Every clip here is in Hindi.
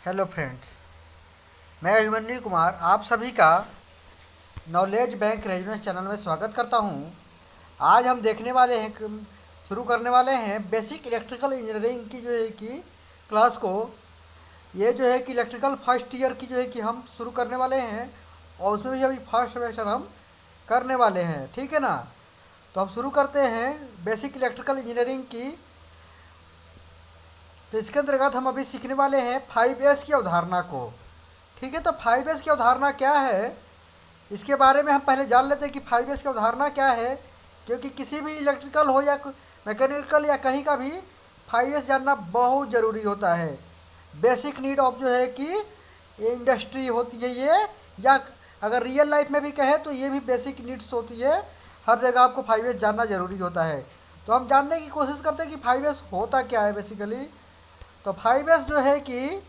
हेलो फ्रेंड्स, मैं अभिमन्यु कुमार आप सभी का नॉलेज बैंक रेजिडेंस चैनल में स्वागत करता हूं। आज हम देखने वाले हैं शुरू करने वाले हैं बेसिक इलेक्ट्रिकल इंजीनियरिंग की जो है कि क्लास को। ये जो है कि इलेक्ट्रिकल फर्स्ट ईयर की जो है कि हम शुरू करने वाले हैं और उसमें भी अभी फर्स्ट सेमेस्टर हम करने वाले हैं, ठीक है ना। तो हम शुरू करते हैं बेसिक इलेक्ट्रिकल इंजीनियरिंग की। तो इसके अंतर्गत हम अभी सीखने वाले हैं 5S की अवधारणा को, ठीक है। तो 5S की अवधारणा क्या है, इसके बारे में हम पहले जान लेते हैं कि 5S की अवधारणा क्या है। क्योंकि किसी भी इलेक्ट्रिकल हो या मैकेनिकल या कहीं का भी 5S जानना बहुत ज़रूरी होता है। बेसिक नीड ऑफ जो है कि इंडस्ट्री होती है ये, या अगर रियल लाइफ में भी कहें तो ये भी बेसिक नीड्स होती है। हर जगह आपको 5S जानना ज़रूरी होता है। तो हम जानने की कोशिश करते हैं कि 5S होता क्या है बेसिकली। तो 5S जो है कि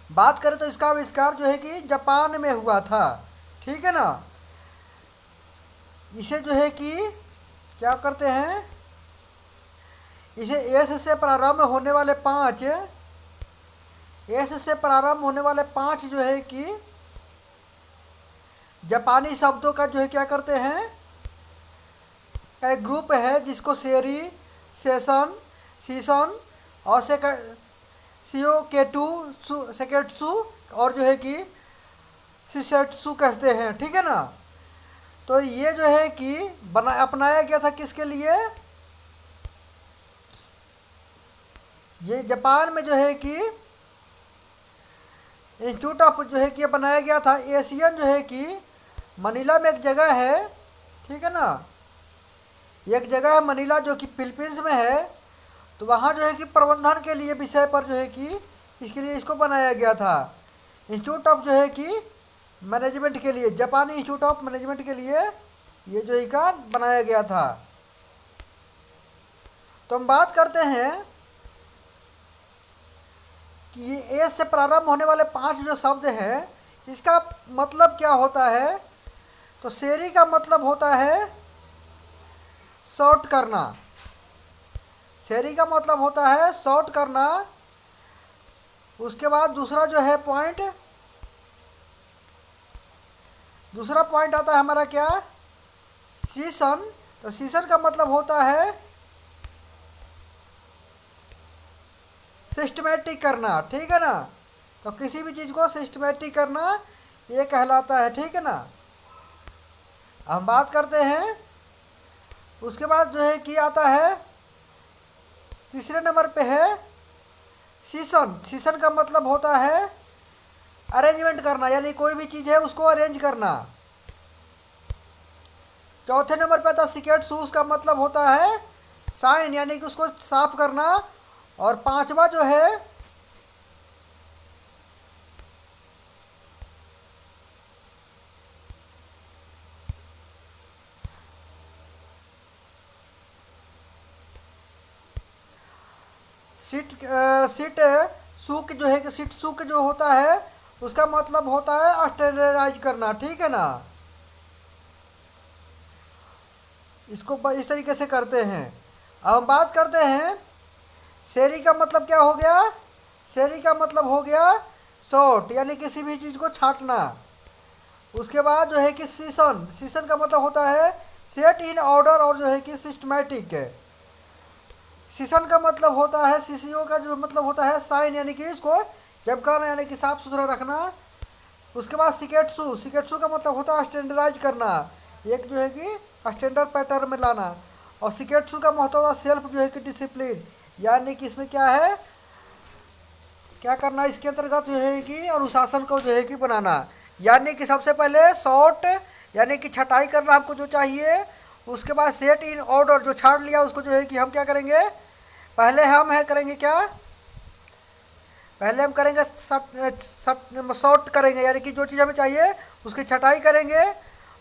बात करें तो इसका आविष्कार जो है कि जापान में हुआ था, ठीक है ना। इसे जो है कि क्या करते हैं, इसे एस से प्रारंभ होने वाले पांच जो है कि जापानी शब्दों का जो है क्या करते हैं, एक ग्रुप है जिसको सेरी, सेशन, सीसन और सियोकेटू, सेकेट्सु और जो है कि सिसेट्सु कहते हैं, ठीक है ना। तो ये जो है कि अपनाया गया था किसके लिए, ये जापान में जो है कि इंस्टीट्यूट ऑफ जो है कि बनाया गया था। एशियन जो है कि मनीला में एक जगह है, ठीक है ना। एक जगह है मनीला जो कि फिलीपींस में है। तो वहाँ जो है कि प्रबंधन के लिए विषय पर जो है कि इसके लिए इसको बनाया गया था। इंस्टीट्यूट ऑफ जो है कि मैनेजमेंट के लिए, जापानी इंस्टीट्यूट ऑफ मैनेजमेंट के लिए ये जो है का बनाया गया था। तो हम बात करते हैं कि ये एस से प्रारंभ होने वाले 5 जो शब्द हैं इसका मतलब क्या होता है। तो सेरी का मतलब होता है शॉर्ट करना, सेरी का मतलब होता है शॉर्ट करना। उसके बाद दूसरा पॉइंट आता है हमारा क्या, सीसन। तो सीसन का मतलब होता है सिस्टमेटिक करना, ठीक है ना। तो किसी भी चीज़ को सिस्टमेटिक करना ये कहलाता है, ठीक है ना। हम बात करते हैं उसके बाद जो है कि आता है तीसरे नंबर पे है सीसन। सीसन का मतलब होता है अरेंजमेंट करना, यानी कोई भी चीज़ है उसको अरेंज करना। चौथे नंबर पे आता है सिकेट्सु, उसका मतलब होता है साइन, यानी कि उसको साफ करना। और पांचवा जो है सिट सूक जो है कि सिट सूक जो होता है उसका मतलब होता है स्टैंडर्डाइज करना, ठीक है ना। इसको इस तरीके से करते हैं। अब हम बात करते हैं सेरी का मतलब क्या हो गया, सेरी का मतलब हो गया शॉर्ट, यानी किसी भी चीज़ को छांटना। उसके बाद जो है कि सीसन, सीसन का मतलब होता है सेट इन ऑर्डर और जो है कि सिस्टमैटिक है। सीसन का मतलब होता है, सीसीओ का जो मतलब होता है साइन, यानी कि इसको चमकाना, यानी कि साफ सुथरा रखना। उसके बाद सिकेट्सु, सिकेट्सु का मतलब होता है स्टैंडर्डाइज करना, एक जो है कि स्टैंडर्ड पैटर्न में लाना। और सिकेट्सु का मतलब होता है सेल्फ जो है कि डिसिप्लिन, यानी कि इसमें क्या है, क्या करना इसके अंतर्गत जो है कि अनुशासन को जो है कि बनाना। यानी कि सबसे पहले शॉर्ट यानी कि छटाई करना हमको जो चाहिए। उसके बाद सेट इन ऑर्डर, जो छाट लिया उसको जो है कि हम क्या करेंगे, पहले हम है करेंगे क्या, पहले हम करेंगे शॉर्ट करेंगे, यानी कि जो चीज़ हमें चाहिए उसकी छटाई करेंगे।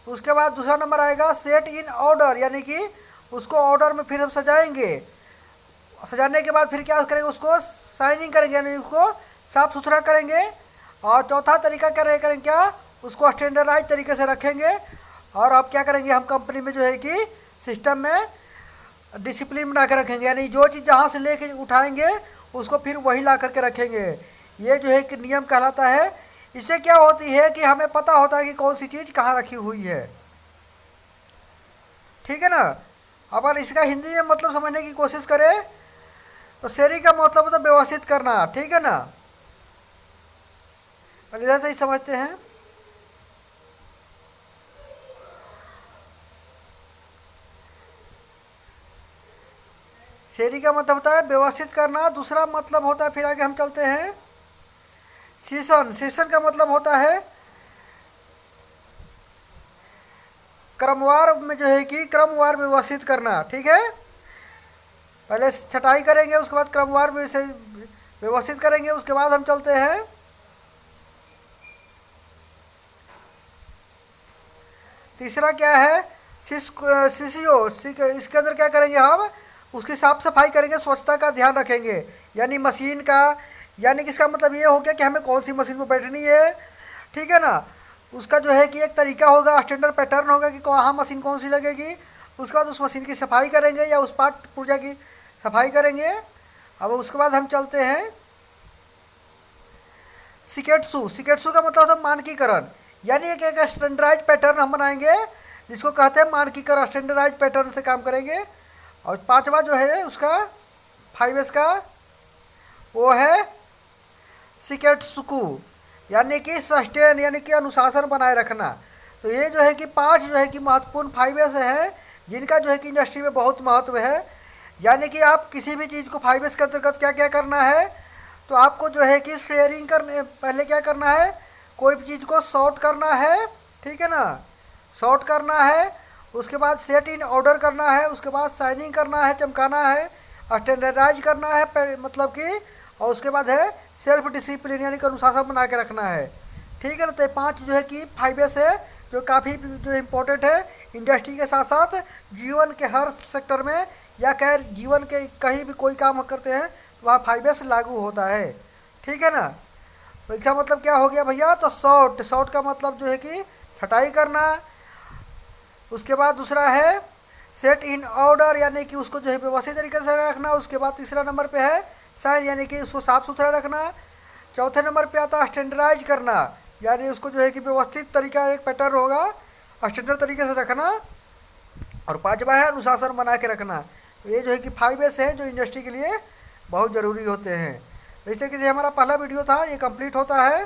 उसके बाद दूसरा नंबर आएगा सेट इन ऑर्डर, यानी कि उसको ऑर्डर में फिर हम सजाएंगे। सजाने के बाद फिर क्या करेंगे, उसको शाइनिंग करेंगे, यानी उसको साफ सुथरा करेंगे। और चौथा तरीका करेंगे क्या, उसको स्टैंडर्डाइज तरीके से रखेंगे। और अब क्या करेंगे, हम कंपनी में जो है कि सिस्टम में डिसिप्लिन बना के रखेंगे, यानी जो चीज़ जहाँ से लेके उठाएंगे उसको फिर वही ला करके रखेंगे। ये जो है कि नियम कहलाता है। इससे क्या होती है कि हमें पता होता है कि कौन सी चीज़ कहाँ रखी हुई है। ठीक है ना। अगर इसका हिंदी में मतलब समझने की कोशिश करें तो शेयरिंग का मतलब होता है व्यवस्थित करना। ठीक है ना, इधर से ही समझते हैं। शेयरिंग का मतलब होता है व्यवस्थित करना। दूसरा मतलब होता है, फिर आगे हम चलते हैं, सीसन। सीसन का मतलब होता है क्रमवार में जो है कि क्रमवार व्यवस्थित करना। ठीक है, पहले छटाई करेंगे, उसके बाद क्रमवार में से व्यवस्थित करेंगे। उसके बाद हम चलते हैं तीसरा क्या है, सीसीओ। इसके अंदर क्या करेंगे हम, उसकी साफ सफाई करेंगे, स्वच्छता का ध्यान रखेंगे। यानी मशीन का, यानी कि इसका मतलब ये हो गया कि हमें कौन सी मशीन पर बैठनी है। ठीक है ना, उसका जो है कि एक तरीका होगा, स्टैंडर्ड पैटर्न होगा कि कहाँ मशीन कौन सी लगेगी। उसके बाद उस मशीन की सफाई करेंगे या उस पार्ट पुर्जा की सफाई करेंगे। अब उसके बाद हम चलते हैं सिकेट्सू। सिकेट्सू का मतलब होता है मानकीकरण। यानी एक स्टैंडर्डाइज पैटर्न हम बनाएंगे, जिसको कहते हैं मानकीकरण। स्टैंडर्डाइज पैटर्न से काम करेंगे। और पांचवा जो है उसका 5S का, वो है सिकेट्सुकू, यानी कि सस्टेन, यानी कि अनुशासन बनाए रखना। तो ये जो है कि 5 जो है कि महत्वपूर्ण 5S है, जिनका जो है कि इंडस्ट्री में बहुत महत्व है। यानी कि आप किसी भी चीज़ को 5S के अंतर्गत क्या क्या करना है, तो आपको जो है कि शेयरिंग करने पहले क्या करना है, कोई भी चीज़ को सॉर्ट करना है। ठीक है ना, सॉर्ट करना है। उसके बाद सेट इन ऑर्डर करना है। उसके बाद साइनिंग करना है, चमकाना है। स्टैंडर्डाइज करना है मतलब कि, और उसके बाद है सेल्फ डिसिप्लिन, यानी कि अनुशासन बना के रखना है। ठीक है ना, तो 5 जो है कि 5S है, जो काफ़ी जो इम्पोर्टेंट है इंडस्ट्री के साथ साथ जीवन के हर सेक्टर में, या खैर जीवन के कहीं भी कोई काम करते हैं तो वहाँ 5S लागू होता है। ठीक है ना, तो इसका मतलब क्या हो गया भैया, तो शॉर्ट। शॉर्ट का मतलब जो है कि छटाई करना। उसके बाद दूसरा है सेट इन ऑर्डर, यानी कि उसको जो है व्यवस्थित तरीके से रखना। उसके बाद तीसरा नंबर पे है साइन, यानी कि उसको साफ सुथरा रखना। चौथे नंबर पे आता है स्टैंडर्डाइज करना, यानी उसको जो है कि व्यवस्थित तरीका, एक पैटर्न होगा, स्टैंडर्ड तरीके से रखना। और पांचवा है अनुशासन बना के रखना। तो ये जो है कि 5S है, जो इंडस्ट्री के लिए बहुत ज़रूरी होते हैं। जैसे कि हमारा पहला वीडियो था, ये कंप्लीट होता है।